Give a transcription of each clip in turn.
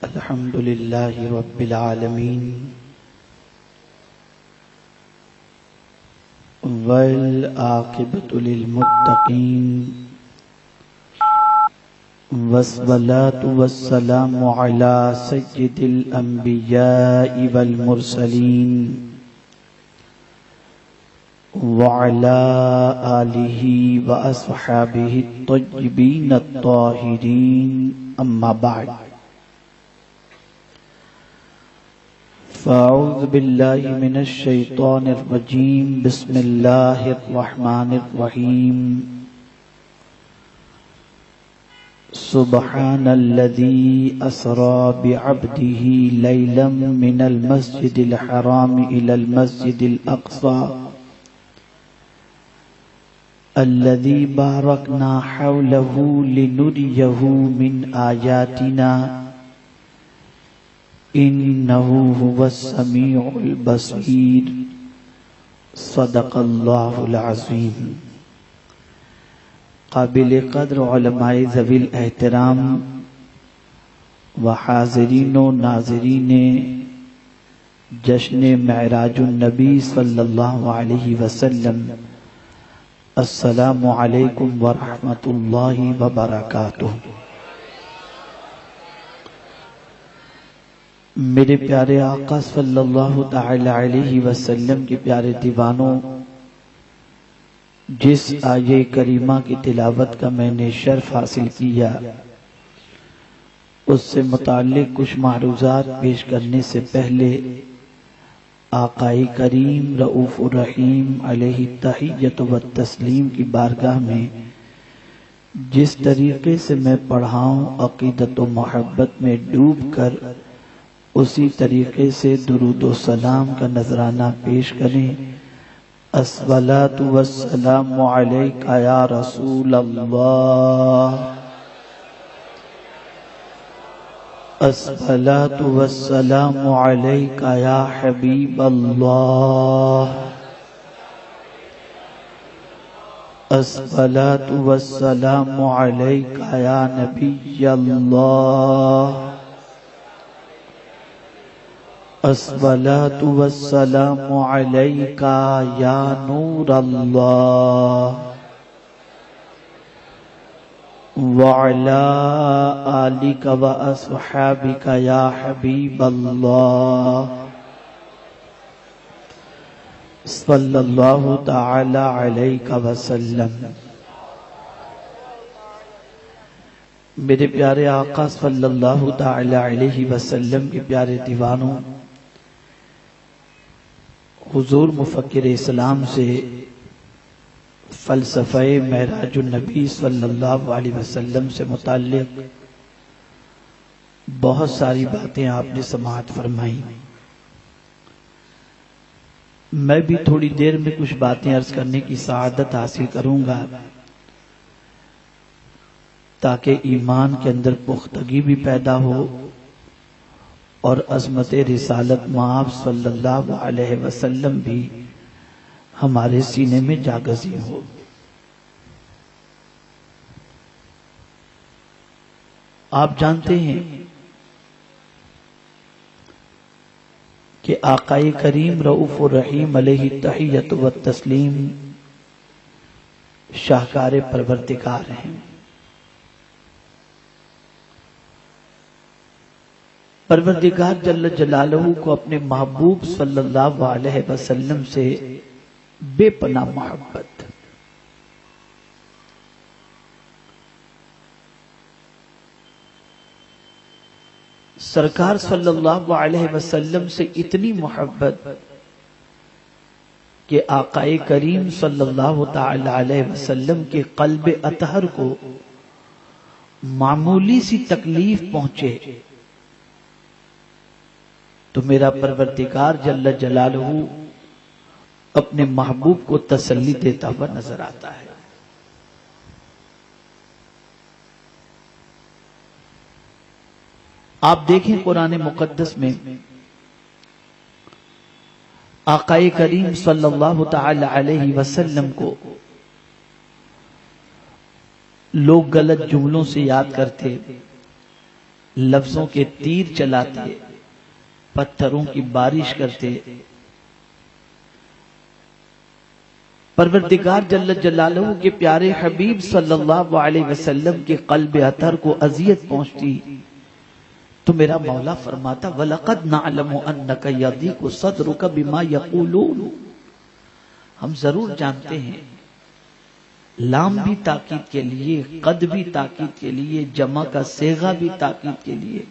الحمد لله رب العالمين والعاقبة للمتقين والصلاة والسلام على سيد الأنبياء والمرسلين وعلى آله وأصحابه الطيبين الطاهرين أما بعد فأعوذ بالله من الشيطان الرجيم بسم الله الرحمن الرحيم سبحان الذي أسرى بعبده ليلا من المسجد الحرام إلى المسجد الأقصى الذي باركنا حوله لنريه من آياتنا إنه هو السميع البصير صدق الله العظيم. قابل قدر علماء ذوی الاحترام و حاضرین و ناظرین جشن معراج النبی صلی اللہ علیہ وسلم، السلام علیکم ورحمۃ اللہ وبرکاتہ. میرے پیارے آقا صلی اللہ تعالی علیہ وسلم کے پیارے دیوانوں، جس آیہ کریمہ کی تلاوت کا میں نے شرف حاصل کیا، اس سے متعلق کچھ معروضات پیش کرنے سے پہلے آقا کریم رؤوف الرحیم علیہ التحیۃ والتسلیم کی بارگاہ میں جس طریقے سے میں پڑھاؤں، عقیدت و محبت میں ڈوب کر اسی طریقے سے درود و سلام کا نذرانہ پیش کریں. الصلاۃ والسلام علیک یا رسول اللہ، الصلاۃ والسلام علیک یا حبیب اللہ، الصلاۃ والسلام علیک یا نبی اللہ، الصلاۃ والسلام علیک یا نور اللہ، وعلی آلک و اصحابک یا حبیب اللہ، صلی اللہ تعالی علیہ وسلم. میرے پیارے آقا صلی اللہ تعالی علیہ وسلم کے پیارے دیوانوں، حضور مفکر اسلام سے فلسفہ معراج النبی صلی اللہ علیہ وسلم سے متعلق بہت ساری باتیں آپ نے سماعت فرمائی. میں بھی تھوڑی دیر میں کچھ باتیں عرض کرنے کی سعادت حاصل کروں گا تاکہ ایمان کے اندر پختگی بھی پیدا ہو اور عظمت رسالت مآب صلی اللہ علیہ وسلم بھی ہمارے سینے میں جاگزی ہو. آپ جانتے ہیں کہ آقا کریم رؤوف الرحیم علیہ التحیۃ والتسلیم شاہکار پروردگار ہیں. پروردگار جل جلالہ کو اپنے محبوب صلی اللہ علیہ وسلم سے بے پناہ محبت. سرکار صلی اللہ علیہ وسلم سے اتنی محبت کہ آقا کریم صلی اللہ تعالی علیہ وسلم کے قلب اطہر کو معمولی سی تکلیف پہنچے تو میرا پروردگار جل جلالہ اپنے محبوب کو تسلی دیتا ہوا نظر آتا ہے. آپ دیکھیں قرآن مقدس میں آقا کریم صلی اللہ تعالی علیہ وسلم کو لوگ غلط جملوں سے یاد کرتے، لفظوں کے تیر چلاتے، پتھروں کی بارش کرتے، پروردگار جل جلالہ کے پیارے حبیب صلی اللہ علیہ وسلم کے قلب اطہر کو اذیت پہنچتی تو میرا مولا فرماتا وَلَقَدْ نَعْلَمُ أَنَّكَ يَضِيقُ صَدْرُكَ بِمَا يَقُولُونَ، ہم ضرور جانتے ہیں، لام بھی تاکید کے لیے، قد بھی تاکید کے لیے، جمع کا صیغہ بھی تاکید کے لیے،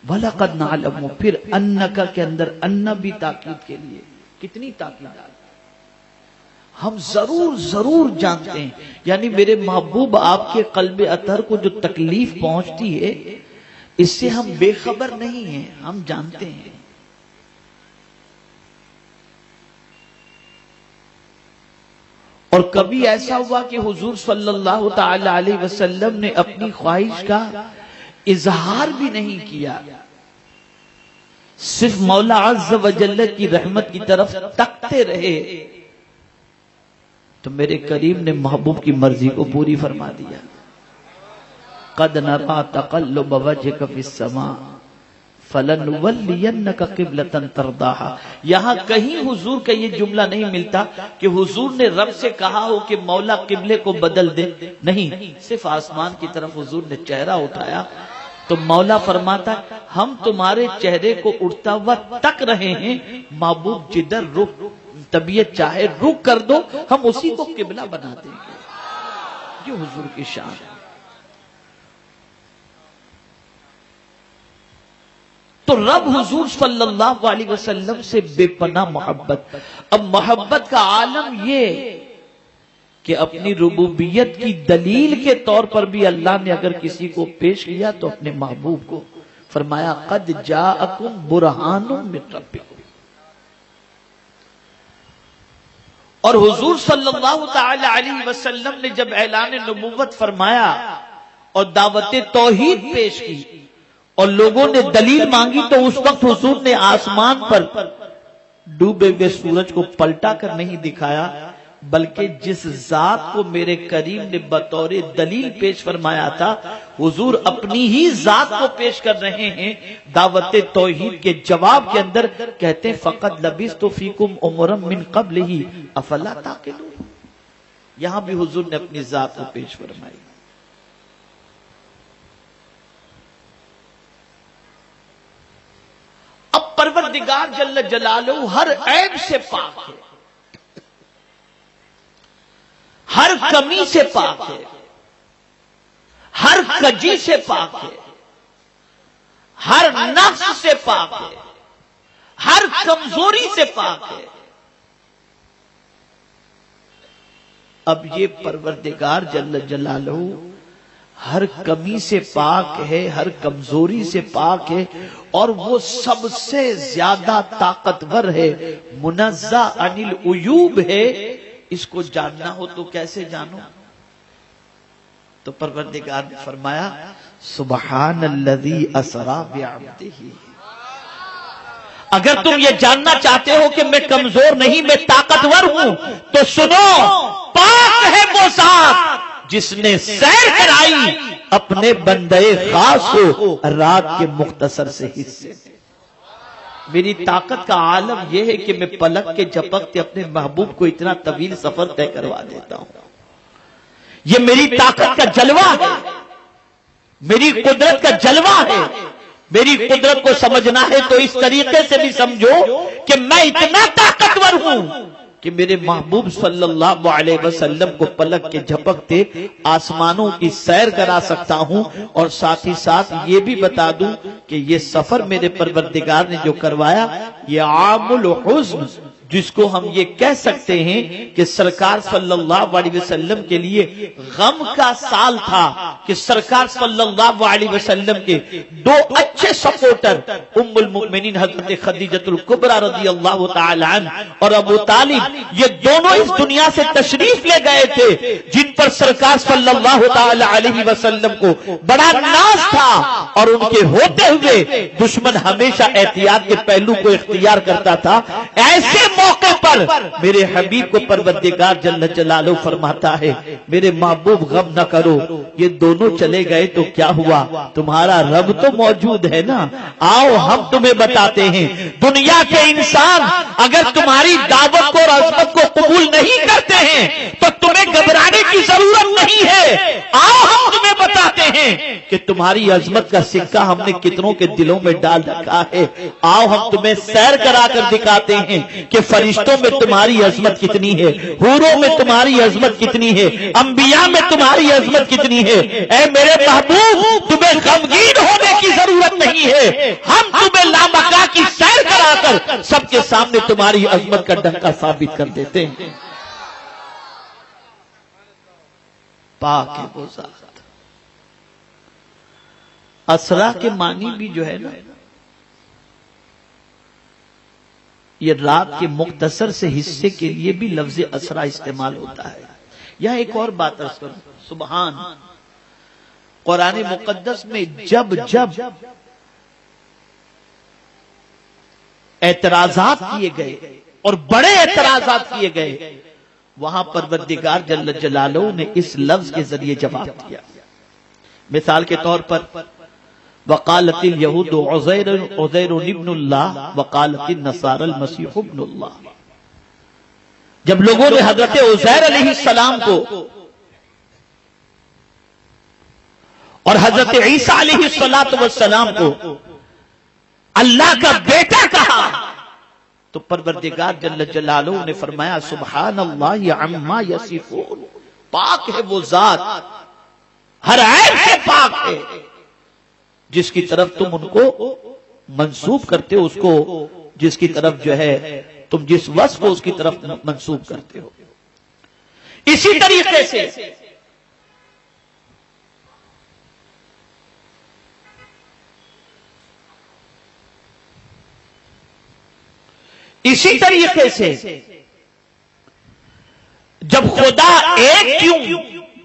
وَلَقَدْ نَعْلَمُ، پھر أَنَّكَ کے اندر ان بھی تاکید کے لیے، کتنی تاکیدات، ہم ضرور جانتے ہیں، یعنی میرے محبوب آپ کے قلب اطہر کو جو تکلیف پہنچتی ہے اس سے ہم بے خبر نہیں ہیں، ہم جانتے ہیں۔ اور کبھی ایسا ہوا کہ حضور صلی اللہ تعالی علیہ وسلم نے اپنی خواہش کا اظہار بھی نہیں کیا، صرف مولا عز و جل کی رحمت کی طرف تکتے رہے، تو میرے کریم نے محبوب کی مرضی کو پوری فرما دیا۔ قد نرى تقلب وجهك في السماء فلنولينك قبلة ترضاها، یہاں کہیں حضور کا یہ جملہ نہیں ملتا کہ حضور نے رب سے کہا ہو کہ مولا قبلے کو بدل دے، نہیں، صرف آسمان کی طرف حضور نے چہرہ اٹھایا تو مولا فرماتا ہم تمہارے چہرے کو اٹھتا ہوا تک رہے ہیں، محبوب جدھر رخ طبیعت چاہے رخ کر دو، ہم اسی کو قبلہ بنا دیں گے۔ یہ حضور کی شان ہے۔ تو رب حضور صلی اللہ علیہ وسلم سے بے پناہ محبت۔ اب محبت کا عالم یہ کہ اپنی ربوبیت کی دلیل کے طور پر بھی اللہ نے اگر کسی کو پیش کیا تو اپنے محبوب کو فرمایا قد جاءکم برہان من ربکم۔ اور حضور صلی اللہ تعالی علیہ وسلم نے جب اعلان نبوت فرمایا اور دعوت توحید پیش کی اور لوگوں نے دلیل مانگی تو اس وقت حضور نے آسمان پر ڈوبے ہوئے سورج کو پلٹا کر نہیں دکھایا، بلکہ جس ذات کو میرے کریم نے بطور دلیل پیش فرمایا تھا حضور اپنی ہی ذات کو پیش کر رہے ہیں دعوت توحید کے جواب کے اندر، کہتے ہیں فَقَدْ لَبِثْتُ فِيكُمْ عُمُرًا مِّن قَبْلِهِ أَفَلَا تَعْقِلُونَ، یہاں بھی حضور نے اپنی ذات کو پیش فرمائی۔ اب پروردگار جل جلالہ ہر عیب سے پاک ہے، ہر کمی سے پاک ہے، ہر کجی سے پاک ہے، ہر نقص سے پاک ہے، ہر کمزوری سے پاک ہے۔ اب یہ پروردگار جل جلالہ ہر کمی سے پاک ہے، ہر کمزوری سے پاک ہے، اور وہ سب سے زیادہ طاقتور ہے، منزہ عن العیوب ہے۔ اس کو جاننا ہو تو کیسے جانو؟ تو پروردگار نے فرمایا سبحان الذی اسری بعبدہ۔ اگر تم یہ جاننا چاہتے ہو کہ میں کمزور نہیں میں طاقتور ہوں تو سنو، پاک ہے وہ ذات جس نے سیر کرائی اپنے بندے خاص کو رات کے مختصر سے حصے۔ میری طاقت کا عالم یہ ہے کہ میں پلک کے جھپکتے اپنے محبوب کو اتنا طویل سفر طے کروا دیتا ہوں۔ یہ میری طاقت کا جلوہ ہے، میری قدرت کا جلوہ ہے۔ میری قدرت کو سمجھنا ہے تو اس طریقے سے بھی سمجھو کہ میں اتنا طاقتور ہوں کہ میرے محبوب صلی اللہ علیہ وسلم کو پلک کے جھپکتے آسمانوں کی سیر کرا سکتا ہوں، اور ساتھ ہی ساتھ یہ بھی بتا دوں کہ یہ سفر میرے پروردگار نے جو کروایا یہ عام الحزن، جس کو ہم یہ کہہ سکتے ہیں کہ سرکار صلی اللہ علیہ وسلم کے لیے غم کا سال تھا، کہ سرکار صلی اللہ علیہ وسلم کے دو اچھے سپورٹر ام المؤمنین حضرت خدیجہ الکبریٰ رضی اللہ تعالی عنہ اور ابو طالب، یہ دونوں اس دنیا سے تشریف لے گئے تھے، جن پر سرکار صلی اللہ تعالی علیہ وسلم کو بڑا ناز تھا، اور ان کے ہوتے ہوئے دشمن ہمیشہ احتیاط کے پہلو کو اختیار کرتا تھا۔ ایسے موقع پر میرے حبیب کو پروردگار جل جلالہ فرماتا ہے میرے محبوب غم نہ کرو، یہ دونوں چلے گئے تو کیا ہوا، تمہارا رب تو موجود ہے نا، آؤ ہم تمہیں بتاتے ہیں۔ دنیا کے انسان اگر تمہاری دعوت کو اور عظمت کو قبول نہیں کرتے ہیں تو تمہیں گھبرانے کی ضرورت نہیں ہے، آؤ ہم تمہیں بتاتے ہیں کہ تمہاری عظمت کا سکہ ہم نے کتنوں کے دلوں میں ڈال رکھا ہے، آؤ ہم تمہیں سیر کرا کر دکھاتے ہیں کہ فرشتوں میں تمہاری عظمت کتنی ہے، حوروں میں تمہاری عظمت کتنی ہے، انبیاء میں تمہاری عظمت کتنی ہے۔ اے میرے محبوب تمہیں غمگین ہونے کی ضرورت نہیں ہے، ہم تمہیں لامکہ کی سیر کرا کر سب کے سامنے تمہاری عظمت کا ڈنکا ثابت کر دیتے ہیں۔ پاک ہے وہ ذات۔ اسرا کے معنی بھی جو ہے نا، یہ رات کے مختصر سے حصے کے لیے بھی لفظ اسرا استعمال ہوتا ہے۔ یہاں ایک اور بات عرض کروں، سبحان، قرآن مقدس میں جب جب اعتراضات کیے گئے اور بڑے اعتراضات کیے گئے، وہاں پروردگار جل جلالہ نے اس لفظ کے ذریعے جواب دیا۔ مثال کے طور پر وقالت اليہود عزیر ابن اللہ وقالت النصارى المسیح ابن اللہ، جب لوگوں نے حضرت عزیر علیہ السلام کو اور حضرت عیسیٰ علیہ السلام کو اللہ کا بیٹا کہا تو پروردگار جل جلالہ نے فرمایا سبحان اللہ عما یصفون، پاک ہے وہ ذات، ہر عیب سے پاک ہے، جس کی طرف تم ان کو منسوب کرتے ہو، اس کو جس کی طرف جو ہے تم جس وصف کو اس کی طرف منسوب کرتے ہو۔ اسی طریقے سے جب خدا ایک کیوں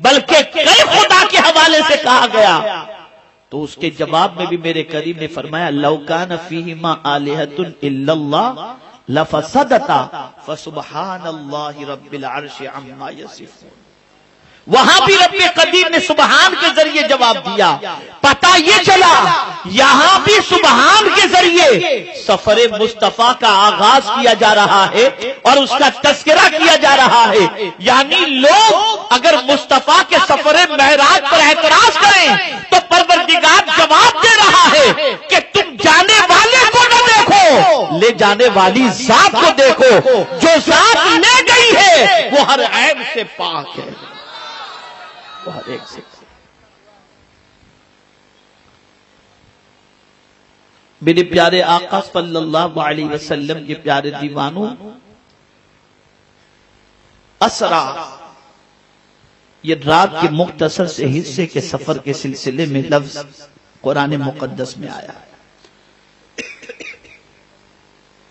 بلکہ کئی خدا کے حوالے سے کہا گیا تو اس کے جواب میں بھی میرے کریم نے فرمایا لو کان فیہما آلہۃ الا اللہ لفسدتا فسبحان اللہ رب العرش عما یصفون۔ وہاں بھی رب قدیر نے سبحان کے ذریعے جواب دیا۔ پتہ یہ چلا یہاں بھی سبحان کے ذریعے سفر مصطفیٰ کا آغاز کیا جا رہا ہے اور اس کا تذکرہ کیا جا رہا ہے، یعنی لوگ اگر مصطفیٰ کے سفر معراج پر اعتراض کریں تو پروردگار جواب دے رہا ہے کہ تم جانے والے کو نہ دیکھو، لے جانے والی ذات کو دیکھو، جو ذات لے گئی ہے وہ ہر عیب سے پاک ہے، وہ ہر ایک سے۔ میرے پیارے آقا صلی اللہ علیہ وسلم کے پیارے دیوانوں، اسرا یہ رات کے مختصر سے حصے کے سفر کے سلسلے میں لفظ قرآن مقدس میں آیا ہے۔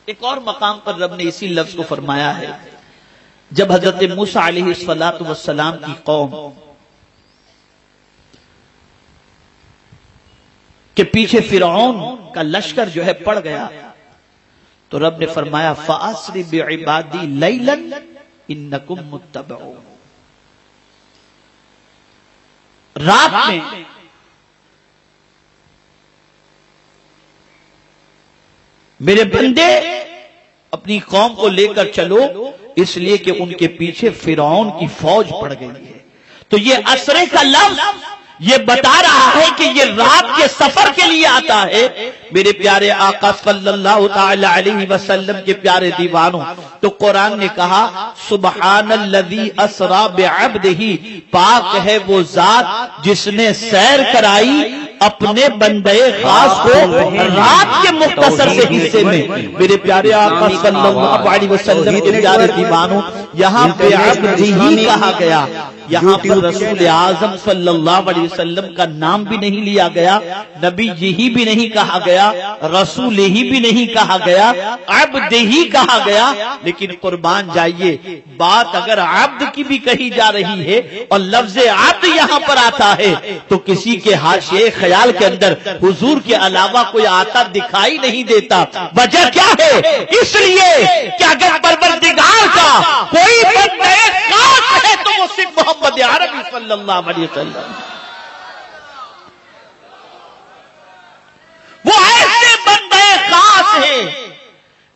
ایک اور مقام پر رب نے اسی لفظ کو فرمایا ہے جب حضرت موسیٰ علیہ السلام کی قوم کہ پیچھے فرعون کا لشکر جو ہے پڑ گیا تو رب نے فرمایا فَأَسْرِ بِعِبَادِي لَيْلًا إِنَّكُمْ مُتَّبَعُونَ، رات میں میرے بندے اپنی قوم کو لے کر چلو، اس لیے کہ ان کے پیچھے فرعون کی فوج پڑ گئی ہے۔ تو یہ اسرے کا لفظ یہ بتا رہا ہے کہ یہ رات کے سفر کے لیے آتا ہے۔ میرے پیارے آقا صلی اللہ تعالی علیہ وسلم کے پیارے دیوانوں، تو قرآن نے کہا سبحان الذی اسری بعبدہ، پاک ہے وہ ذات جس نے سیر کرائی اپنے بندے خاص کو رات کے مختصر سے حصے میں۔ میرے پیارے آقا صلی اللہ علیہ وسلم کے پیارے دیوانوں، یہاں پہ عبدہ ہی کہا گیا، یہاں پر رسول اعظم صلی اللہ علیہ وسلم کا نام بھی نہیں لیا گیا، نبی یہی بھی نہیں کہا گیا، رسول ہی بھی نہیں کہا گیا، عبد ہی کہا گیا۔ لیکن قربان جائیے، بات اگر عبد کی بھی کہی جا رہی ہے اور لفظ عبد یہاں پر آتا ہے تو کسی کے حاشیے خیال کے اندر حضور کے علاوہ کوئی آتا دکھائی نہیں دیتا. وجہ کیا ہے؟ اس لیے کہ اگر پروردگار کا کوئی بندہ خاص ہے تو وہ صرف محمد عربی صلی اللہ علیہ وسلم. وہ ایسے بندے خاص ہیں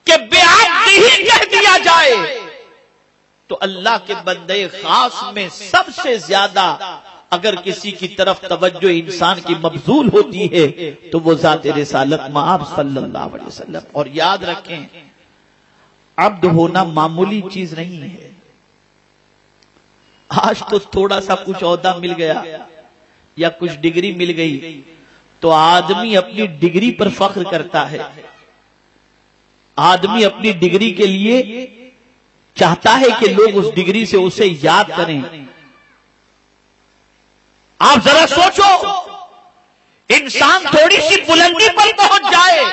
کہ بعبدہ ہی کہہ دیا جائے تو اللہ کے بندے خاص میں سب سے زیادہ اگر کسی کی طرف توجہ انسان کی مبذول ہوتی ہے تو وہ ذات رسالت مآب صلی اللہ علیہ وسلم. اور یاد رکھیں عبد ہونا معمولی چیز نہیں ہے. آج تو تھوڑا سا کچھ عہدہ مل گیا یا کچھ ڈگری مل گئی تو آدمی اپنی ڈگری پر فخر کرتا ہے. آدمی اپنی ڈگری کے لیے چاہتا ہے کہ لوگ اس ڈگری سے اسے یاد کریں. آپ ذرا سوچو انسان تھوڑی سی بلندی پر پہنچ جائے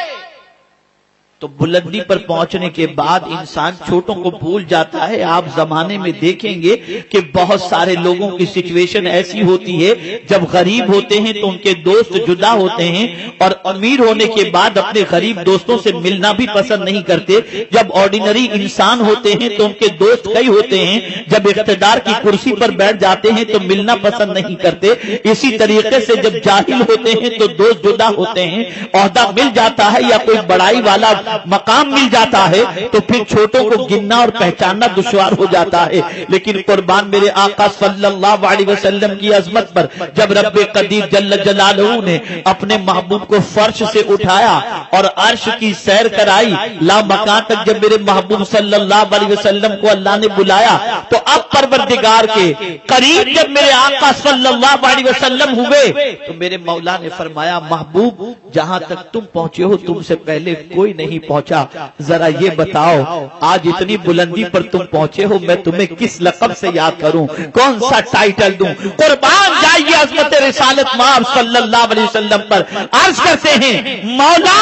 تو بلندی پر پہنچنے کے بعد انسان چھوٹوں کو بھول جاتا ہے. آپ زمانے میں دیکھیں گے کہ بہت سارے لوگوں کی سچویشن ایسی ہوتی ہے جب غریب ہوتے ہیں تو ان کے دوست جدا ہوتے ہیں اور امیر ہونے کے بعد اپنے غریب دوستوں سے ملنا بھی پسند نہیں کرتے. جب آرڈینری انسان ہوتے ہیں تو ان کے دوست کئی ہوتے ہیں. جب اقتدار کی کرسی پر بیٹھ جاتے ہیں تو ملنا پسند نہیں کرتے. اسی طریقے سے جب جاہل ہوتے ہیں تو دوست جدا ہوتے ہیں. عہدہ مل جاتا ہے یا کوئی بڑائی والا مقام مل جاتا ہے تو پھر چھوٹوں کو گننا اور پہچاننا دشوار ہو جاتا ہے. لیکن قربان میرے آقا صلی اللہ علیہ وسلم کی عظمت پر جب رب قدیر جل جلالہ نے اپنے محبوب کو فرش سے اٹھایا اور عرش کی سیر کرائی لا مکان تک جب میرے محبوب صلی اللہ علیہ وسلم کو اللہ نے بلایا تو اب پروردگار کے قریب جب میرے آقا صلی اللہ علیہ وسلم ہوئے تو میرے مولا نے فرمایا محبوب جہاں تک تم پہنچے ہو تم سے پہلے کوئی نہیں پہنچا. ذرا یہ بتاؤ آج اتنی بلندی پر تم پہنچے ہو میں تمہیں کس لقب سے یاد کروں, کون سا ٹائٹل دوں؟ قربان جائیے عظمت رسالت مآب صلی اللہ علیہ وسلم پر. عرض کرتے ہیں مولا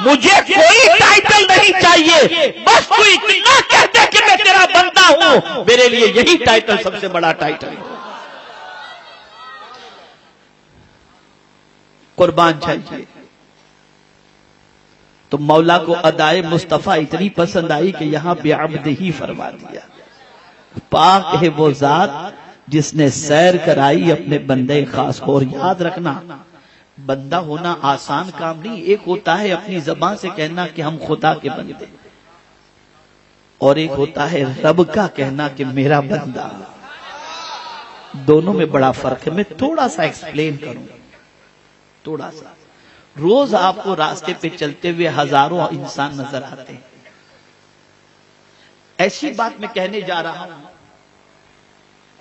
مجھے کوئی ٹائٹل نہیں چاہیے, بس تو اتنا کہہ دے کہ میں تیرا بندہ ہوں, میرے لیے یہی ٹائٹل سب سے بڑا ٹائٹل ہے. قربان جائیے. تو مولا کو ادائے مصطفیٰ اتنی پسند آئی کہ یہاں بعبدہ ہی فرما دیا. پاک ہے وہ ذات جس نے سیر کرائی اپنے بندے خاص کو. اور یاد رکھنا بندہ ہونا آسان کام نہیں. ایک ہوتا ہے اپنی زبان سے کہنا کہ ہم خدا کے بندے, اور ایک ہوتا ہے رب کا کہنا کہ میرا بندہ. دونوں میں بڑا فرق ہے. میں تھوڑا سا ایکسپلین کروں. تھوڑا سا روز آپ کو راستے پہ چلتے ہوئے ہزاروں انسان نظر آتے ہیں. ایسی بات میں کہنے جا رہا ہوں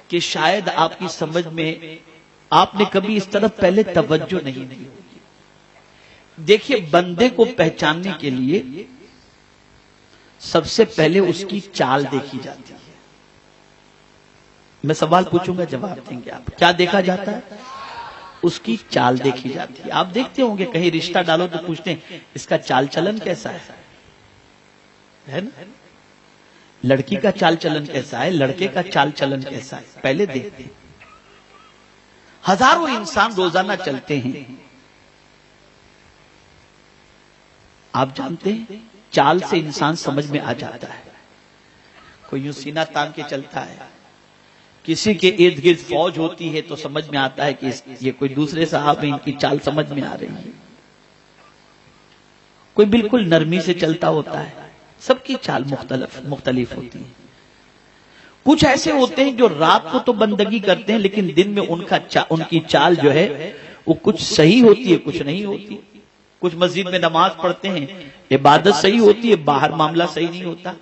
کہ شاید آپ کی سمجھ میں آپ نے کبھی اس طرف پہلے توجہ نہیں دی ہوگی. دیکھیے بندے کو پہچاننے کے لیے سب سے پہلے اس کی چال دیکھی جاتی ہے. میں سوال پوچھوں گا جواب دیں گے آپ. کیا دیکھا جاتا ہے؟ اس کی چال دیکھی جاتی ہے. آپ دیکھتے ہوں گے کہیں رشتہ ڈالو تو پوچھتے ہیں اس کا چال چلن کیسا ہے نا؟ لڑکی کا چال چلن کیسا ہے, لڑکے کا چال چلن کیسا ہے, پہلے دیکھتے ہیں. ہزاروں انسان روزانہ چلتے ہیں. آپ جانتے ہیں چال سے انسان سمجھ میں آ جاتا ہے. کوئی یوں سینہ تان کے چلتا ہے, کسی کے ارد گرد فوج ہوتی ہے تو سمجھ میں آتا ہے کہ یہ کوئی دوسرے صاحب ہیں, ان کی چال سمجھ میں آ رہی ہے. کوئی بالکل نرمی سے چلتا ہوتا ہے. سب کی چال مختلف ہوتی ہے. کچھ ایسے ہوتے ہیں جو رات کو تو بندگی کرتے ہیں لیکن دن میں ان کی چال جو ہے وہ کچھ صحیح ہوتی ہے کچھ نہیں ہوتی. کچھ مسجد میں نماز پڑھتے ہیں, عبادت صحیح ہوتی ہے, باہر معاملہ صحیح نہیں ہوتا.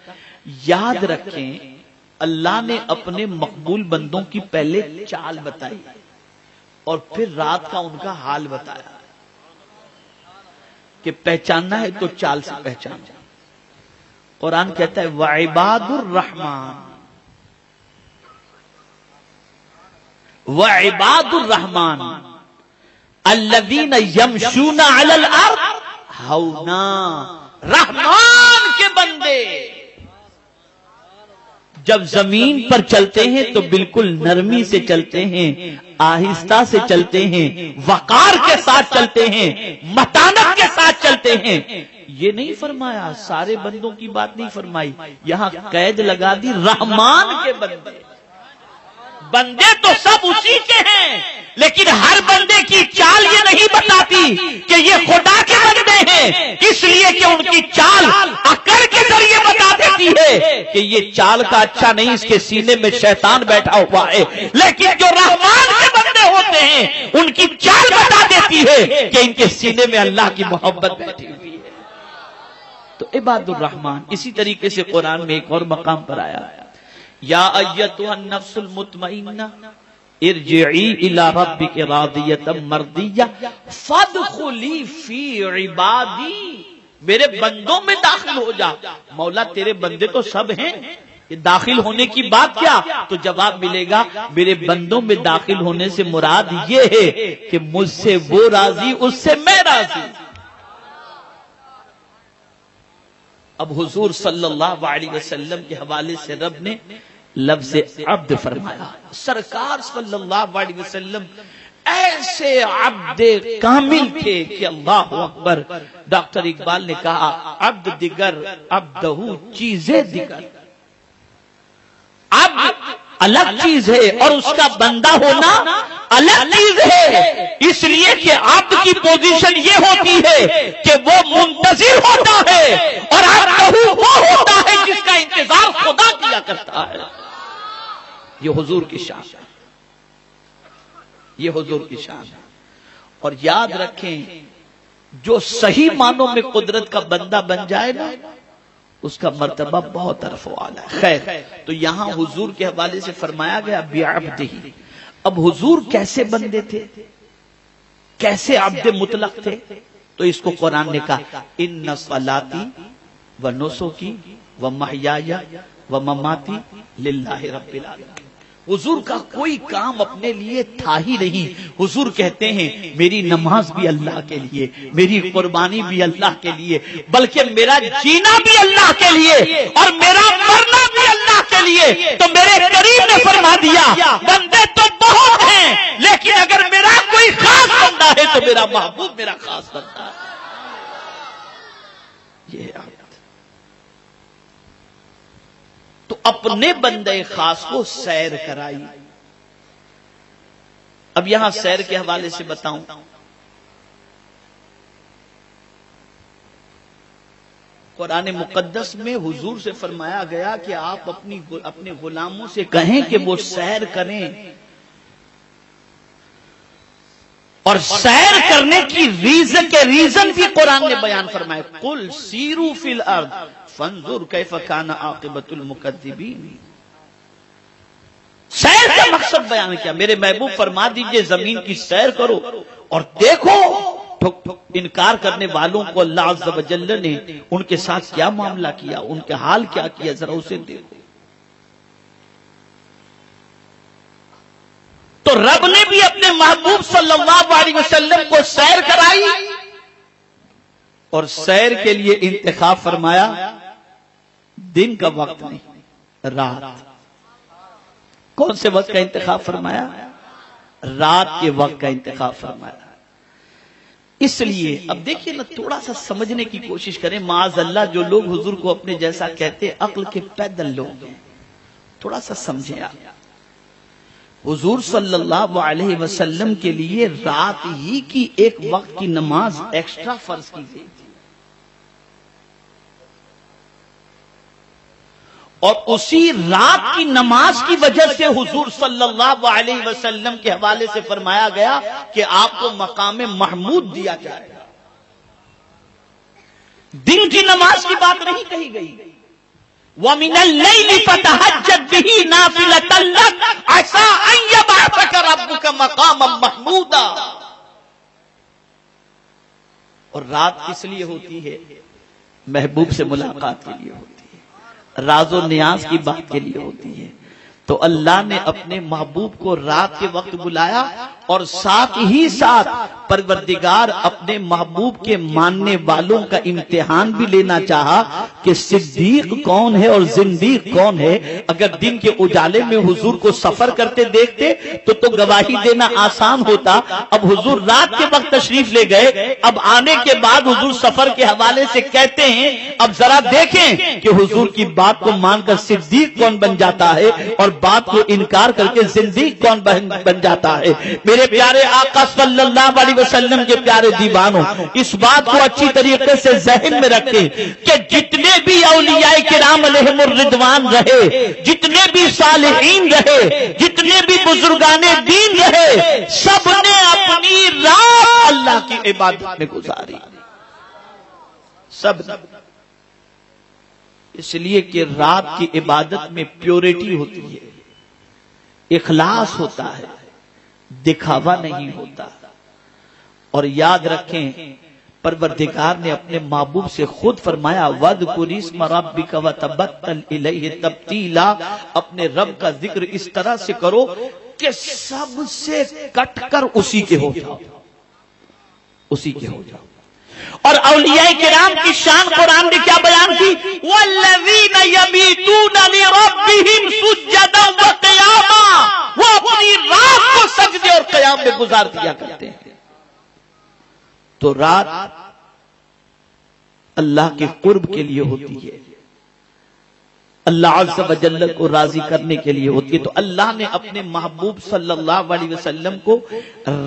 یاد رکھیں اللہ نے اپنے مقبول بندوں کی پہلے چال بتائی اور پھر رات کا ان کا حال بتایا کہ پہچاننا ہے تو چال سے پہچان. قرآن کہتا ہے وعباد الرحمن, وعباد الرحمن الذین یمشون علی الارض ہونا. رحمان کے بندے جب زمین پر چلتے ہیں تو بالکل نرمی سے چلتے ہیں، آہستہ سے چلتے ہیں، وقار کے ساتھ چلتے ہیں، متانت کے ساتھ چلتے ہیں۔ یہ نہیں فرمایا، سارے بندوں کی بات نہیں فرمائی، یہاں قید لگا دی رحمان کے بندے۔ بندے تو سب اسی کے ہیں، لیکن ہر بندے کی چال یہ نہیں بتاتی کہ یہ خدا کے بندے ہیں، اس لیے کہ ان کی چال عقل کے ذریعے بتا دیتی ہے کہ یہ چال کا اچھا نہیں، اس کے سینے میں شیطان بیٹھا ہوا ہے۔ لیکن جو رحمان کے بندے ہوتے ہیں ان کی چال بتا دیتی ہے کہ ان کے سینے میں اللہ کی محبت بیٹھی ہوئی ہے۔ تو عباد الرحمن اسی طریقے سے قرآن میں ایک اور مقام پر آیا، یا ایتھا النفس المطمئنہ ارجعی الی ربک راضیۃ مرضیہ فادخلی فی عبادی، میرے بندوں میں داخل ہو جا۔ مولا تیرے بندے تو سب ہیں، یہ داخل ہونے کی بات کیا؟ تو جواب ملے گا میرے بندوں میں داخل ہونے سے مراد یہ ہے کہ مجھ سے وہ راضی، اس سے میں راضی۔ اب حضور صلی اللہ علیہ وسلم کے حوالے سے رب نے لفظ عبد فرمایا۔ سرکار صلی اللہ علیہ وسلم ایسے عبد کامل تھے کہ اللہ اکبر۔ ڈاکٹر اقبال نے کہا عبد دیگر عبدہ چیزیں دیگر، عبد الگ چیز ہے اور اس کا بندہ ہونا الگ چیز ہے، اس لیے کہ عبد کی پوزیشن یہ ہوتی ہے کہ وہ منتظر ہوتا ہے اور عبدہ وہ ہوتا ہے جس کا انتظار خدا کیا کرتا ہے۔ یہ حضور کی شان ہے، یہ حضور کی شان ہے۔ اور یاد رکھیں جو صحیح معنوں میں قدرت کا بندہ بن جائے نا اس کا مرتبہ بہت عرف و اعلیٰ ہے۔ خیر، تو یہاں حضور کے حوالے سے فرمایا گیا بعبدہ۔ اب حضور کیسے بندے تھے، کیسے عبد مطلق تھے؟ تو اس کو قرآن نے کہا ان صلاتی و نسکی و محیای و مماتی للہ رب العالمین۔ حضور کا کوئی کام اپنے لیے تھا ہی نہیں۔ حضور کہتے ہیں میری نماز بھی اللہ کے لیے، میری قربانی بھی اللہ کے لیے، بلکہ میرا جینا بھی اللہ کے لیے اور میرا مرنا بھی اللہ کے لیے۔ تو میرے کریم نے فرما دیا بندے تو بہت ہیں، لیکن اگر میرا کوئی خاص بندہ ہے تو میرا محبوب میرا خاص بندہ ہے۔ یہ تو اپنے بندے خاص کو سیر کرائی۔ اب یہاں سیر کے حوالے سے بتاؤں، قرآن مقدس میں حضور سے فرمایا گیا کہ آپ اپنے غلاموں سے کہیں کہ وہ سیر کریں، اور سیر کرنے کی ریزن بھی قرآن نے بیان فرمایا، قل سیروا فی الارض فانظر کیف کان عاقبۃ المکذبین۔ سیر کا مقصد بیان کیا، میرے محبوب فرما دیجئے زمین کی سیر کرو اور دیکھو انکار کرنے والوں کو اللہ عز و جل نے ان کے ساتھ کیا معاملہ کیا، ان کے حال کیا کیا، ذرا اسے دیکھو۔ تو رب نے بھی اپنے محبوب صلی اللہ علیہ وسلم کو سیر کرائی، اور سیر کے لیے انتخاب فرمایا دن کا وقت نہیں، رات۔ کون سے وقت کا انتخاب فرمایا؟ رات کے وقت کا انتخاب فرمایا۔ اس لیے اب دیکھیے نا، تھوڑا سا سمجھنے کی کوشش کریں۔ معاذ اللہ جو لوگ حضور کو اپنے جیسا کہتے عقل کے پیدل لوگ ہیں، تھوڑا سا سمجھیں آپ۔ حضور صلی اللہ علیہ وسلم کے لیے رات ہی کی ایک وقت کی نماز ایکسٹرا فرض کی گئی تھی، اور اسی رات کی نماز کی وجہ سے حضور صلی اللہ علیہ وسلم کے حوالے سے فرمایا گیا کہ آپ کو مقام محمود دیا جائے گا۔ دن کی نماز کی بات نہیں کہی گئی۔ وَمِنَ اللَّيْلِ فَتَهَجَّدْ بِهِ نَافِلَةً لَكَ عَسَىٰ أَن يَبْعَثَكَ رَبُّكَ مَقَامًا مَحْمُودًا۔ اور رات کس لیے ہوتی ہے؟ محبوب سے ملاقات کے لیے ہوتی ہے، راز و نیاز کی بات کے لیے ہوتی ہے۔ تو اللہ نے اپنے محبوب کو رات کے وقت بلایا اور ساتھ ہی ساتھ پروردگار اپنے محبوب کے ماننے والوں کا امتحان بھی لینا چاہا کہ صدیق کون ہے اور زندیق کون ہے۔ اگر دن کے اجالے میں حضور کو سفر کرتے دیکھتے تو گواہی دینا آسان ہوتا۔ اب حضور رات کے وقت تشریف لے گئے، اب آنے کے بعد حضور سفر کے حوالے سے کہتے ہیں اب ذرا دیکھیں کہ حضور کی بات کو مان کر صدیق کون بن جاتا ہے اور بات کو انکار کر کے زندیق کون بن جاتا ہے۔ میرے پیارے آقا صلی اللہ علیہ وسلم کے پیارے دیوانوں، اس بات کو اچھی طریقے سے ذہن میں رکھیں کہ جتنے بھی اولیاء کرام علیہم الرضوان رہے، جتنے بھی صالحین رہے، جتنے بھی بزرگان دین رہے، سب نے اپنی رات اللہ کی عبادت میں گزاری، سب۔ اس لیے کہ رات کی عبادت میں پیورٹی ہوتی ہے، اخلاص ہوتا ہے، دکھاوا نہیں ہوتا۔ اور یاد رکھیں پروردگار نے اپنے محبوب سے خود فرمایا وَاذْكُرِ اسْمَ رَبِّكَ وَتَبَتَّلْ إِلَيْهِ تَبْتِيلًا، اپنے رب کا ذکر اس طرح سے کرو کہ سب سے کٹ کر اسی کے ہو جاؤ، اسی کے ہو جاؤ۔ اور اولیاء کرام کی شان قرآن نے کیا بیان کی؟ وَالَّذِينَ يَبِيتُونَ لِرَبِّهِمْ سُجَّدًا وَقِيَامًا، وہ اپنی رات کو سجدے اور قیام میں گزار دیا کرتے ہیں۔ تو رات اللہ کے قرب کے لیے ہوتی ہے، اللہ عز و جل کو راضی کرنے کے لیے ہوتی ہے۔ تو اللہ نے اپنے محبوب صلی اللہ علیہ وسلم کو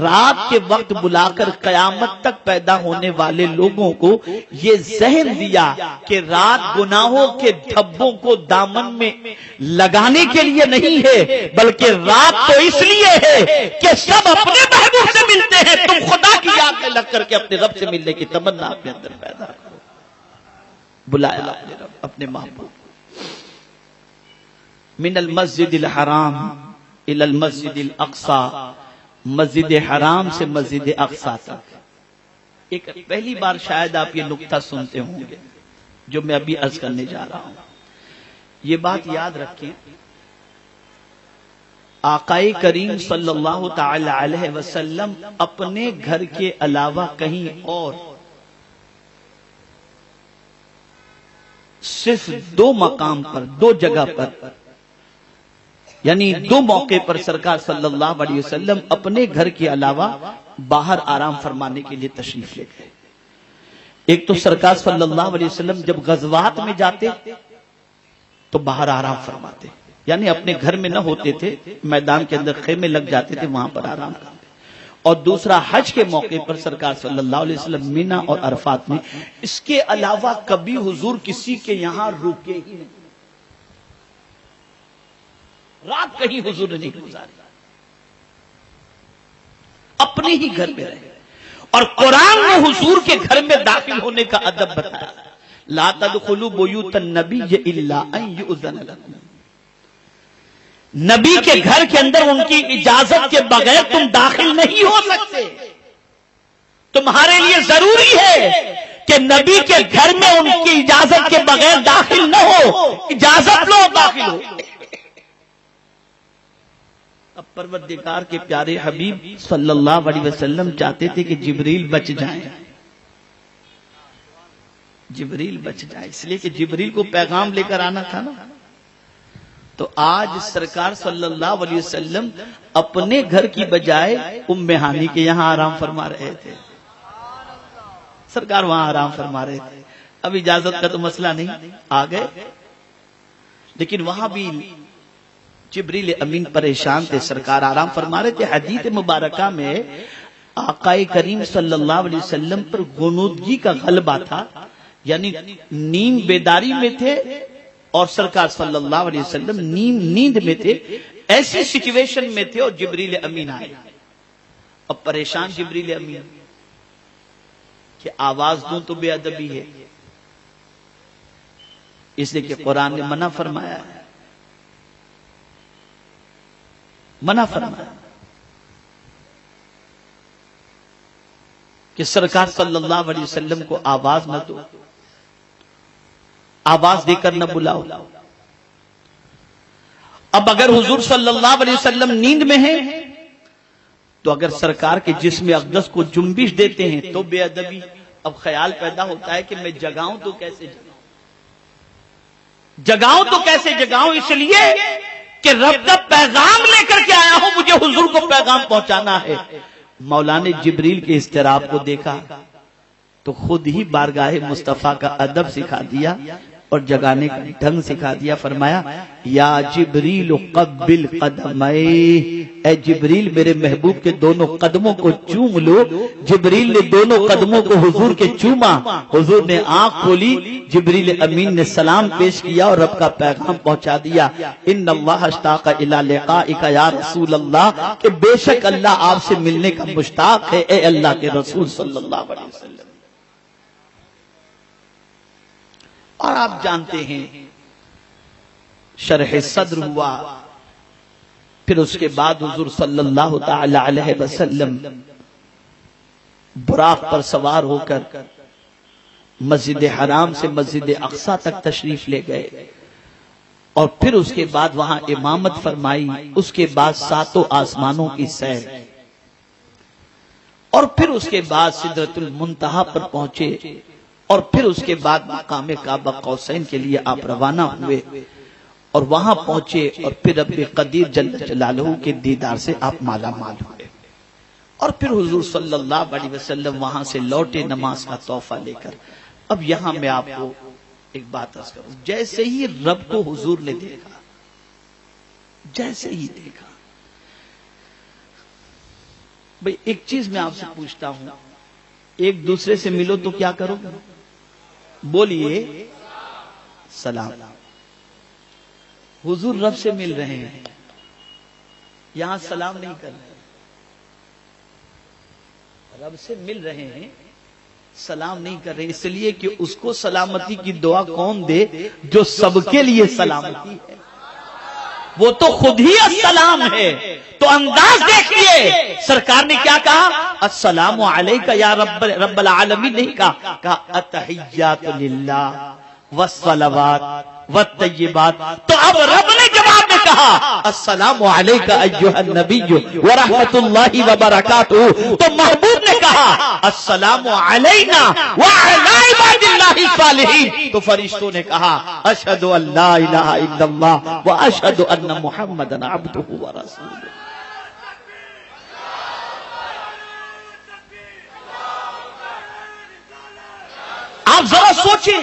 رات کے وقت بلا کر قیامت تک پیدا ہونے والے لوگوں کو یہ ذہن دیا کہ رات گناہوں کے دھبوں کو دامن میں لگانے کے لیے نہیں ہے، بلکہ رات تو اس لیے ہے کہ سب اپنے محبوب سے ملتے ہیں، تم خدا کی یاد میں لگ کر کے اپنے رب سے ملنے کی تمنا اپنے اندر پیدا کرو۔ بلایا اپنے رب، اپنے محبوب، من المسجد الحرام الى المسجد الاقصی، مسجد حرام سے مسجد اقصی تک۔ ایک پہلی بار شاید آپ یہ نکتہ سنتے ہوں گے جو میں ابھی عرض کرنے جا رہا ہوں۔ یہ بات یاد رکھیں، آقائے کریم صلی اللہ تعالی علیہ وسلم اپنے گھر کے علاوہ کہیں اور صرف دو مقام پر، دو جگہ پر، یعنی دو موقع پر سرکار صلی اللہ علیہ وسلم اپنے گھر کے علاوہ باہر آرام فرمانے کے لیے تشریف لے گئے۔ ایک تو سرکار صلی اللہ علیہ وسلم جب غزوات میں جاتے تو باہر آرام فرماتے، یعنی اپنے گھر میں نہ ہوتے تھے، میدان کے اندر خیمے لگ جاتے تھے، وہاں پر آرام کرتے۔ اور دوسرا حج کے موقع پر سرکار صلی اللہ علیہ وسلم مینا اور عرفات میں، اس کے علاوہ کبھی حضور کسی کے یہاں رکے ہی نہیں، رات کہیں حضور نے نہیں گزاری، اپنے ہی گھر میں رہے۔ اور قرآن نے حضور کے گھر میں داخل ہونے کا ادب بتایا، لا تدخلوا بیوت النبی الا ان یؤذن لکم، نبی کے گھر کے اندر ان کی اجازت کے بغیر تم داخل نہیں ہو سکتے۔ تمہارے لیے ضروری ہے کہ نبی کے گھر میں ان کی اجازت کے بغیر داخل نہ ہو، اجازت لو داخل ہو۔ اب پروردگار کے پیارے حبیب صلی اللہ علیہ وسلم چاہتے تھے کہ جبریل بچ جائیں، جبریل بچ جائیں، اس لیے کہ جبریل کو پیغام لے کر آنا تھا نا۔ تو آج سرکار صلی اللہ علیہ وسلم اپنے گھر کی بجائے ام ہانی کے یہاں آرام فرما رہے تھے، سرکار وہاں آرام فرما رہے تھے۔ اب اجازت کا تو مسئلہ نہیں، آ گئے، لیکن وہاں بھی جبریل امین پریشان تھے، سرکار آرام فرما رہے تھے۔ حدیث مبارکہ میں آقائے کریم صلی اللہ علیہ وسلم پر غنودگی کا غلبہ تھا، یعنی نیند بیداری میں تھے اور سرکار صلی اللہ علیہ وسلم نیند میں تھے، ایسی سچویشن میں تھے اور جبریل امین آئے۔ اب پریشان جبریل امین کہ آواز دوں تو بے ادبی ہے، اس لیے کہ قرآن نے منع فرمایا ہے، منع فرمایا کہ سرکار صلی اللہ علیہ وسلم کو آواز نہ دو، آواز دے کر نہ بلاؤ۔ اب اگر حضور صلی اللہ علیہ وسلم نیند میں ہیں تو اگر سرکار کے جسم اقدس کو جنبش دیتے ہیں تو بے ادبی. اب خیال پیدا ہوتا ہے کہ میں جگاؤں تو کیسے جگاؤں اس لیے کہ رب کا پیغام لے کر کے آیا ہوں, مجھے حضور کو پیغام پہنچانا ہے. مولا نے جبریل کے اضطراب کو دیکھا تو خود ہی بارگاہ مصطفیٰ کا ادب سکھا دیا اور جگانے کا ڈھنگ سکھا دیا. فرمایا یا جبریل قبل قدمے, اے جبریل میرے محبوب کے دونوں قدموں کو چوم لو. جبریل نے دونوں قدموں کو حضور کے چوما, حضور نے آنکھ کھولی, جبریل امین نے سلام پیش کیا اور رب کا پیغام پہنچا دیا. ان اللہ اشتاق الی لقائک یا رسول اللہ, کہ بے شک اللہ آپ سے ملنے کا مشتاق ہے اے اللہ کے رسول صلی اللہ علیہ وسلم. اور آپ جانتے ہیں شرح صدر ہوا, پھر اس کے بعد حضور صلی اللہ تعالی علیہ وسلم براق پر سوار ہو کر مسجد حرام سے مسجد اقصی تک تشریف لے گئے, اور پھر اس کے بعد وہاں امامت فرمائی. اس کے بعد ساتوں آسمانوں کی سیر, اور پھر اس کے بعد سدرۃ المنتہا پر پہنچے, اور پھر اس کے بعد مقام کعبہ قوسین کے لیے آپ روانہ ہوئے اور وہاں پہنچے, اور پھر رب قدیر جل جلالہ کے دیدار سے آپ مالا مال ہوئے. اور پھر حضور صلی اللہ علیہ وسلم وہاں سے لوٹے نماز کا تحفہ لے کر. اب یہاں میں آپ کو ایک بات عرض کروں, جیسے ہی رب کو حضور نے دیکھا, جیسے ہی دیکھا, بھئی ایک چیز میں آپ سے پوچھتا ہوں, ایک دوسرے سے ملو تو کیا کرو گے؟ بولیے سلام. حضور رب سے مل رہے ہیں, یہاں سلام نہیں کر رہے, رب سے مل رہے ہیں, سلام نہیں کر رہے, اس لیے کہ اس کو سلامتی کی دعا کون دے جو سب کے لیے سلامتی ہے, وہ تو خود ہی السلام ہے. تو انداز دیکھیے سرکار نے کیا کہا, السلام علیکہ یا رب العالمین نہیں کہا التحیات للہ والصلوات والطیبات. تو اب رب نے جواب میں کہا السلام علیکہ ایھا النبی ورحمۃ اللہ وبرکاتہ, تو محبوب نے کہا السلام علینا وعلی عباد اللہ الصالحین, تو فرشتوں نے کہا اشہد ان لا الہ الا اللہ واشہد ان محمدا عبدہ ورسولہ. آپ ذرا سوچیں,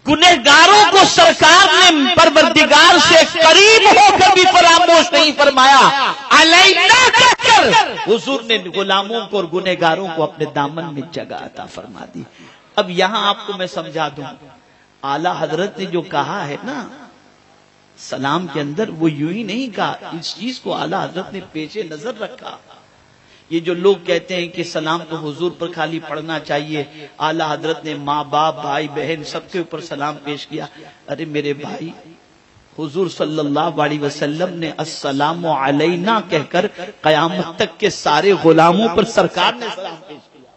گنہگاروں کو سرکار نے پروردگار سے قریب ہو کر بھی فراموش نہیں فرمایا, علینا کہہ کر حضور نے غلاموں کو اور گنہگاروں کو اپنے دامن میں جگہ عطا فرما دی. اب یہاں آپ کو میں سمجھا دوں, اعلیٰ حضرت نے جو کہا ہے نا سلام کے اندر, وہ یوں ہی نہیں کہا, اس چیز کو اعلیٰ حضرت نے پیش نظر رکھا. یہ جو لوگ کہتے ہیں کہ سلام تو حضور پر خالی پڑھنا چاہیے, اعلیٰ حضرت نے ماں باپ بھائی بہن سب کے اوپر سلام پیش کیا. ارے میرے بھائی, حضور صلی اللہ علیہ وسلم نے السلام علینا کہہ کر قیامت تک کے سارے غلاموں پر سرکار نے سلام پیش کیا.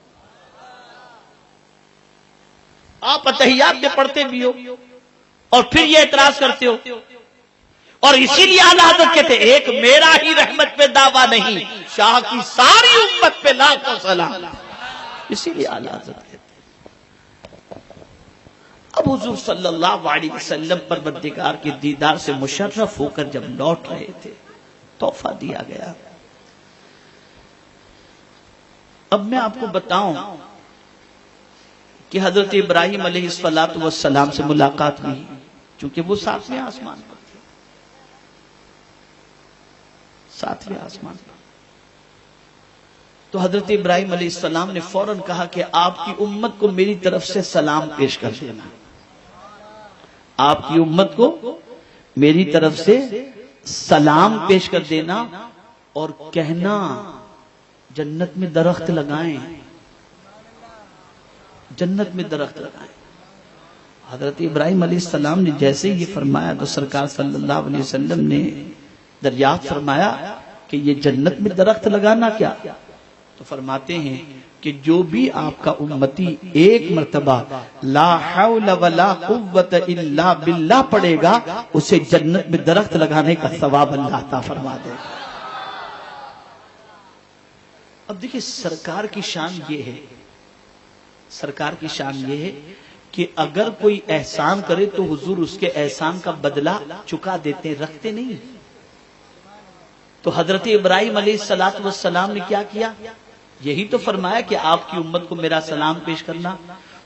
آپ اتحیات میں پڑھتے بھی ہو اور پھر یہ اعتراض کرتے ہو, اور اسی لیے اعلیٰ حضرت کہتے ایک میرا ہی رحمت پہ دعویٰ نہیں, شاہ کی ساری امت پہ لاکھوں سلام. اسی لیے اعلیٰ حضرت کہتے. اب حضور صلی اللہ علیہ وسلم پروردگار کے دیدار سے مشرف ہو کر جب لوٹ رہے تھے, تحفہ دیا گیا. اب میں آپ کو بتاؤں کہ حضرت ابراہیم علیہ السلام سے ملاقات ہوئی, چونکہ وہ ساتویں آسمان پر, ساتویں آسمان پر. تو حضرت ابراہیم علیہ السلام نے فوراً کہا کہ آپ کی امت کو میری طرف سے سلام پیش کر دینا, آپ کی امت کو میری طرف سے سلام پیش کر دینا, اور کہنا جنت میں درخت لگائیں, جنت میں درخت لگائیں. حضرت ابراہیم علیہ السلام نے جیسے یہ فرمایا تو سرکار صلی اللہ علیہ وسلم نے دریافت فرمایا کہ یہ جنت میں درخت لگانا کیا؟ تو فرماتے ہیں کہ جو بھی آپ کا امتی ایک مرتبہ لا حول ولا قوت الا باللہ پڑھے گا, اسے جنت میں درخت لگانے کا ثواب اللہ عطا فرما دے گا. اب دیکھیں سرکار کی شان یہ ہے، سرکار کی شان یہ ہے کہ اگر کوئی احسان کرے تو حضور اس کے احسان کا بدلہ چکا دیتے ہیں، رکھتے نہیں۔ تو حضرت ابراہیم علیہ السلام نے کیا کیا؟ یہی تو فرمایا کہ آپ کی امت کو میرا سلام پیش کرنا۔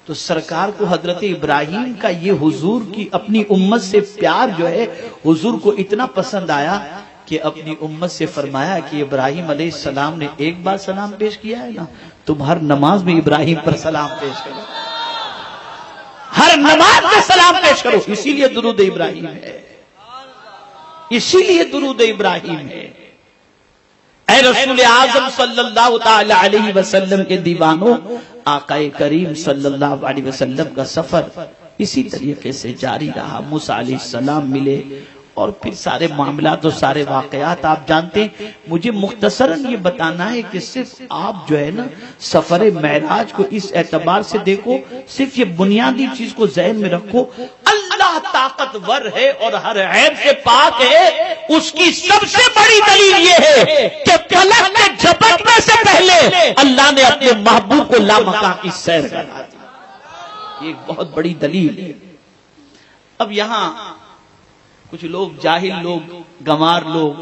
تو سرکار کو حضرت ابراہیم کا یہ حضور کی اپنی امت سے پیار جو ہے حضور کو اتنا پسند آیا کہ اپنی امت سے فرمایا کہ ابراہیم علیہ السلام نے ایک بار سلام پیش کیا ہے نا، تم ہر نماز میں ابراہیم پر سلام پیش کرو، ہر نماز میں سلام پیش کرو۔ اسی لیے درود ابراہیم ہے، اسی لیے درود ابراہیم ہے۔ اے رسول اعظم صلی اللہ تعالی علیہ وسلم کے دیوانوں، آقا کریم صلی اللہ علیہ وسلم کا سفر اسی طریقے سے جاری رہا۔ موسیٰ علیہ السلام ملے اور پھر سارے معاملات اور سارے واقعات آپ جانتے ہیں۔ مجھے مختصراً یہ بتانا ہے کہ صرف آپ جو ہے نا سفر معراج کو اس اعتبار سے دیکھو، صرف یہ بنیادی چیز کو ذہن میں رکھو، اللہ طاقتور ہے اور ہر عیب سے پاک ہے۔ اس کی سب سے بڑی دلیل یہ ہے کہ پلک میں جھپکنے سے پہلے اللہ نے اپنے محبوب کو لامکاں کی سیر کرا دی۔ یہ ایک بہت بڑی دلیل ہے۔ اب یہاں کچھ لوگ، جاہل لوگ، گمار لوگ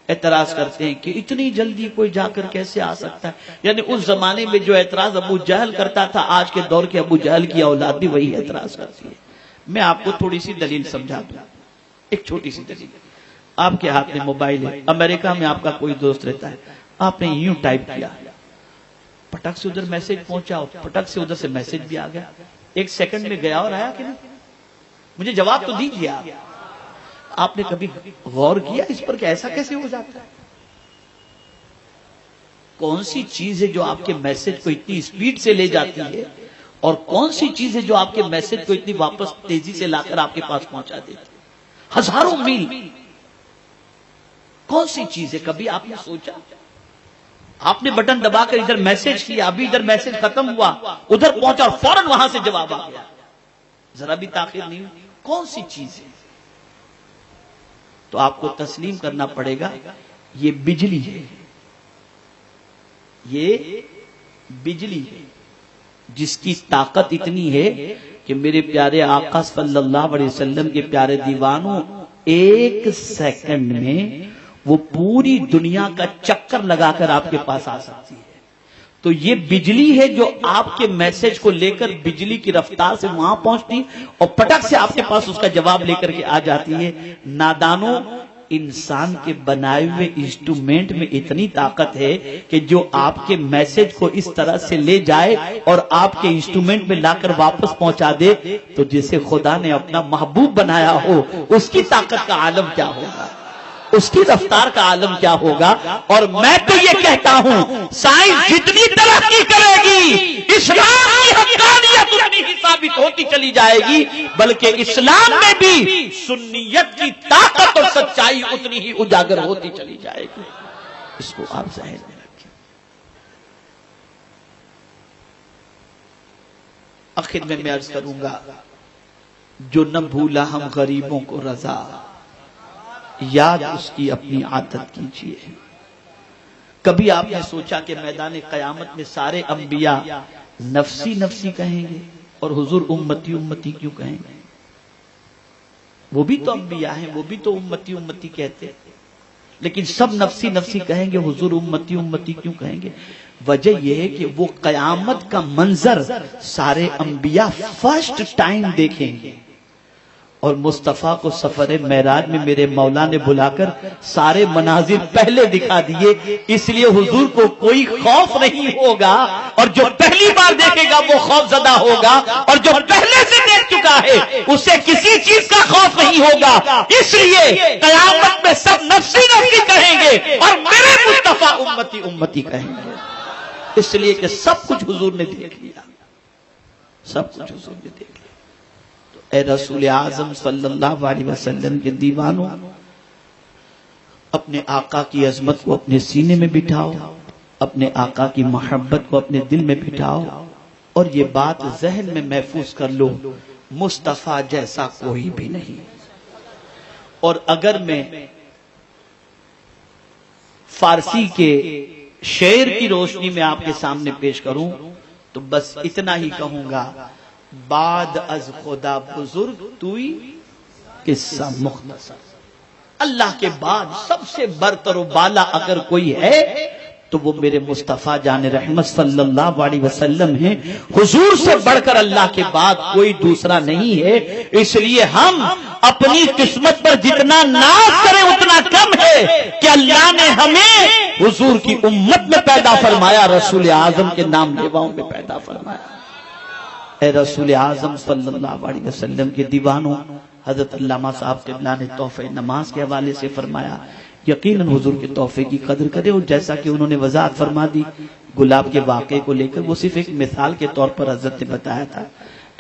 اعتراض کرتے ہیں کہ اتنی جلدی کوئی جا کر کیسے آ سکتا ہے؟ یعنی اس زمانے میں جو اعتراض ابو جہل کرتا تھا، آج کے دور کے ابو جہل کی اولاد بھی وہی اعتراض کرتی ہے۔ میں آپ کو تھوڑی سی دلیل سمجھا دوں، ایک چھوٹی سی دلیل۔ آپ کے ہاتھ میں موبائل ہے، امریکہ میں آپ کا کوئی دوست رہتا ہے، آپ نے یوں ٹائپ کیا، پٹک سے ادھر میسج پہنچا، پٹک سے ادھر سے میسج بھی آ گیا، ایک سیکنڈ میں گیا اور آیا کہ نہیں؟ مجھے جواب تو دیجیے آپ نے کبھی غور کیا اس پر کہ ایسا کیسے ہو جاتا ہے؟ کون سی چیز ہے جو آپ کے میسج کو اتنی سپیڈ سے لے جاتی ہے، اور کون سی چیز ہے جو آپ کے میسج کو اتنی واپس تیزی سے لا کر آپ کے پاس پہنچا دیتی ہے؟ ہزاروں میل۔ کون سی چیز ہے؟ کبھی آپ نے سوچا؟ آپ نے بٹن دبا کر ادھر میسج کیا، ابھی ادھر میسج ختم ہوا، ادھر پہنچا اور فوراً وہاں سے جواب آ گیا، ذرا بھی تاخیر نہیں ہوئی۔ کون سی چیز ہے؟ تو آپ کو تسلیم کرنا پڑے گا، یہ بجلی ہے، یہ بجلی ہے، جس کی طاقت اتنی ہے کہ میرے پیارے آقا صلی اللہ علیہ وسلم کے پیارے دیوانوں، ایک سیکنڈ میں وہ پوری دنیا کا چکر لگا کر آپ کے پاس آ سکتی ہے۔ تو یہ بجلی ہے جو آپ کے میسج کو لے کر بجلی کی رفتار سے وہاں پہنچتی اور پٹک سے آپ کے پاس اس کا جواب لے کر کے آ جاتی ہے۔ نادانوں، انسان کے بنائے ہوئے انسٹرومنٹ میں اتنی طاقت ہے کہ جو آپ کے میسج کو اس طرح سے لے جائے اور آپ کے انسٹرومنٹ میں لا کر واپس پہنچا دے، تو جسے خدا نے اپنا محبوب بنایا ہو اس کی طاقت کا عالم کیا ہوگا، اس کی رفتار کا عالم کیا ہوگا۔ اور میں تو یہ کہتا ہوں سائنس جتنی ترقی کرے گی، اسلام کی حقانیت اتنی ہی ثابت ہوتی چلی جائے گی، بلکہ اسلام میں بھی سنیت کی طاقت اور سچائی اتنی ہی اجاگر ہوتی چلی جائے گی۔ اس کو آپ ذہن میں رکھیں۔ آخر میں عرض کروں گا، جو نہ بھولا ہم غریبوں کو رضا، یاد اس کی اپنی عادت کیجیے۔ کبھی آپ نے سوچا کہ میدان قیامت میں سارے انبیاء نفسی نفسی کہیں گے اور حضور امتی امتی کیوں کہیں گے؟ وہ بھی تو انبیاء ہیں، وہ بھی تو امتی امتی کہتے ہیں، لیکن سب نفسی نفسی کہیں گے، حضور امتی امتی کیوں کہیں گے؟ وجہ یہ ہے کہ وہ قیامت کا منظر سارے انبیاء فرسٹ ٹائم دیکھیں گے، اور مصطفیٰ کو سفر معراج میں میرے مولا نے بلا کر سارے مناظر پہلے دکھا دیے، اس لیے حضور کو کوئی خوف نہیں ہوگا، اور جو پہلی بار دیکھے گا وہ خوف زدہ ہوگا، اور جو پہلے سے دیکھ چکا ہے اسے کسی چیز کا خوف نہیں ہوگا۔ اس لیے قیامت میں سب نفسی نفسی کہیں گے اور میرے مصطفیٰ امتی امتی کہیں گے، اس لیے کہ سب کچھ حضور نے دیکھ لیا، سب کچھ حضور نے دیکھ لیا۔ اے رسول اعظم صلی اللہ علیہ وسلم کے دیوانوں، اپنے آقا کی عظمت کو اپنے سینے میں بٹھاؤ، اپنے آقا کی محبت کو اپنے دل میں بٹھاؤ، اور یہ بات ذہن میں محفوظ کر لو، مصطفیٰ جیسا کوئی بھی نہیں۔ اور اگر میں فارسی کے شعر کی روشنی میں آپ کے سامنے پیش کروں تو بس اتنا ہی کہوں گا، بعد از خدا بزرگ توئی قصہ مختصر۔ اللہ کے بعد سب سے برتر و بالا اگر کوئی ہے تو وہ میرے مصطفیٰ جان رحمت صلی اللہ علیہ وسلم ہیں۔ حضور سے بڑھ کر اللہ کے بعد کوئی دوسرا نہیں ہے۔ اس لیے ہم اپنی قسمت پر جتنا ناز کریں اتنا کم ہے کہ اللہ نے ہمیں حضور کی امت میں پیدا فرمایا، رسول اعظم کے نام لیواؤں میں پیدا فرمایا۔ اے رسول اعظم صلی اللہ علیہ وسلم کے دیوانوں، حضرت علامہ صاحب قبلہ نے تحفہ نماز کے حوالے سے فرمایا یقیناً حضور کے تحفے کی قدر کرے، اور جیسا کہ انہوں نے وضاحت فرما دی گلاب کے واقعے کو لے کر، وہ صرف ایک مثال کے طور پر حضرت نے بتایا تھا،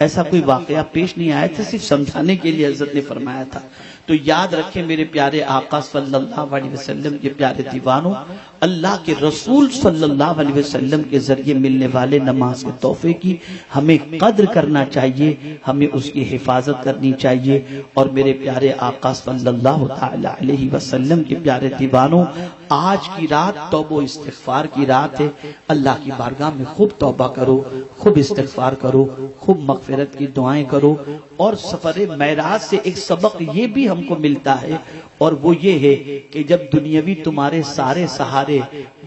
ایسا کوئی واقعہ پیش نہیں آیا تھا، صرف سمجھانے کے لیے حضرت نے فرمایا تھا۔ تو یاد رکھیں میرے پیارے آقا صلی اللہ علیہ وسلم کے پیارے دیوانوں، اللہ کے رسول صلی اللہ علیہ وسلم کے ذریعے ملنے والے نماز کے تحفے کی ہمیں قدر کرنا چاہیے، ہمیں اس کی حفاظت کرنی چاہیے۔ اور میرے پیارے آقا صلی اللہ تعالی علیہ وسلم کے پیارے دیوانوں، آج کی رات توبہ و استغفار کی رات ہے، اللہ کی بارگاہ میں خوب توبہ کرو، خوب استغفار کرو، خوب مغفرت کی دعائیں کرو، اور سفر معراج سے ایک سبق یہ بھی ہم کو ملتا ہے، اور وہ یہ ہے کہ جب دنیاوی تمہارے سارے سہارے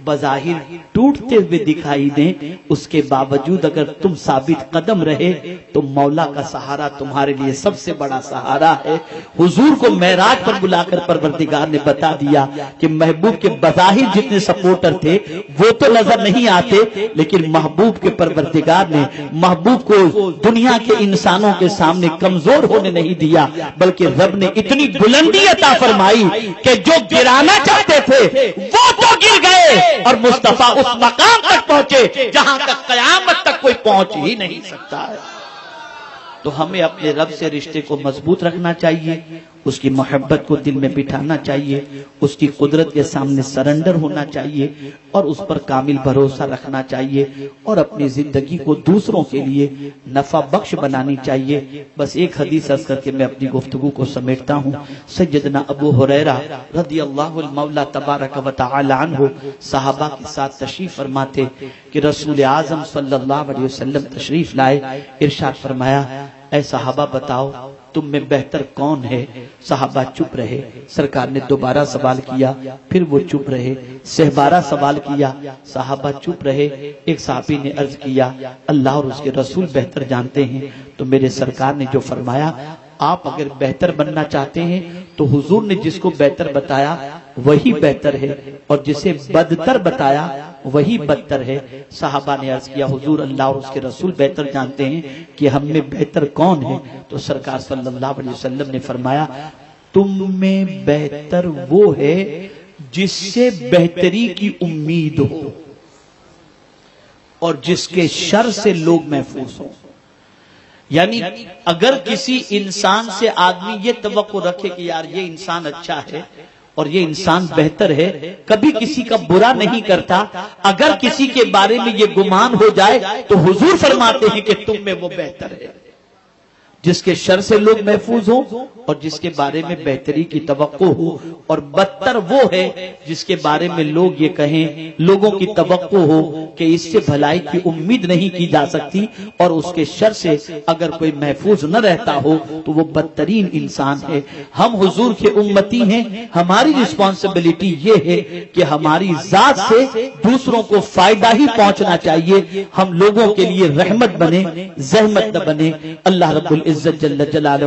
بظاہر ٹوٹتے ہوئے دکھائی دیں، اس کے باوجود اگر تم ثابت قدم رہے تو مولا کا سہارا تمہارے لیے سب سے بڑا سہارا ہے۔ حضور کو معراج پر بلا کر پروردگار نے بتا دیا کہ محبوب کے بظاہر جتنے سپورٹر تھے وہ تو نظر نہیں آتے، لیکن محبوب کے پروردگار نے محبوب کو دنیا کے انسانوں کے سامنے کمزور ہونے نہیں دیا، بلکہ رب نے اتنی بلندی عطا فرمائی کہ جو گرانا چاہتے تھے وہ تو گر گئے، اور مصطفیٰ اس مقام تک پہنچے جہاں تک قیامت تک کوئی پہنچ ہی نہیں سکتا ہے۔ تو ہمیں اپنے رب سے رشتے کو مضبوط رکھنا چاہیے، اس کی محبت کو دل میں بٹھانا چاہیے، اس کی قدرت کے سامنے سرنڈر ہونا چاہیے، اور اس پر کامل بھروسہ رکھنا چاہیے، اور اپنی زندگی کو دوسروں کے لیے نفع بخش بنانی چاہیے۔ بس ایک حدیث عرض کر کے میں اپنی گفتگو کو سمیٹتا ہوں۔ سیدنا ابو ہریرہ رضی اللہ المولا تبارک و تعالی عنہ صحابہ کے ساتھ تشریف فرماتے کہ رسول اعظم صلی اللہ علیہ وسلم تشریف لائے، ارشاد فرمایا اے صحابہ بتاؤ تم میں بہتر کون ہے؟ صحابہ چپ رہے، سرکار نے دوبارہ سوال کیا، پھر وہ چپ رہے، سہبارہ سوال کیا، صحابہ چپ رہے۔ ایک صحابی نے عرض کیا اللہ اور اس کے رسول بہتر جانتے ہیں، تو میرے سرکار نے جو فرمایا آپ اگر بہتر بننا چاہتے ہیں تو حضور نے جس کو بہتر بتایا وہی بہتر ہے، اور جسے بدتر بتایا وہی بدتر ہے۔ صحابہ نے عرض کیا حضور اللہ اور اس کے رسول بہتر جانتے ہیں کہ ہم میں بہتر کون ہے؟ تو سرکار صلی اللہ علیہ وسلم نے فرمایا تم میں بہتر وہ ہے جس سے بہتری کی امید ہو اور جس کے شر سے لوگ محفوظ ہوں۔ یعنی اگر کسی انسان سے آدمی یہ توقع رکھے کہ یار یہ انسان اچھا ہے اور یہ انسان بہتر ہے، کبھی کسی کا برا نہیں کرتا، اگر کسی کے بارے میں یہ گمان ہو جائے تو حضور فرماتے ہیں کہ تم میں وہ بہتر ہے جس کے شر سے لوگ محفوظ ہوں اور جس کے بارے میں بہتری کی توقع ہو، اور بدتر وہ ہے جس کے بارے میں لوگ یہ کہیں، لوگوں کی توقع ہو کہ اس سے بھلائی کی امید نہیں کی جا سکتی، اور اس کے شر سے اگر کوئی محفوظ نہ رہتا ہو تو وہ بدترین انسان ہے۔ ہم حضور کے امتی ہیں، ہماری رسپانسبلٹی یہ ہے کہ ہماری ذات سے دوسروں کو فائدہ ہی پہنچنا چاہیے، ہم لوگوں کے لیے رحمت بنے، زحمت نہ بنے۔ اللہ رب العزت جل جلالہ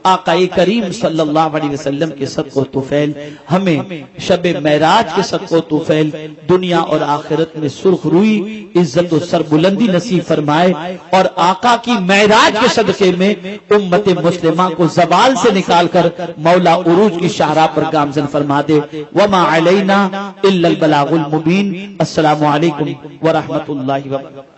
آقا کریم صلی اللہ علیہ وسلم کے صدقہ و طفیل ہمیں شب معراج کے صدقہ و طفیل دنیا اور آخرت میں سرخ روئی، عزت و سربلندی نصیب فرمائے، اور آقا کی معراج کے صدقے میں امت مسلمہ کو زوال سے نکال کر مولا عروج کی شاہراہ پر گامزن فرما دے۔ وما علینا الا البلاغ المبین۔ السلام علیکم ورحمۃ اللہ وبرکاتہ۔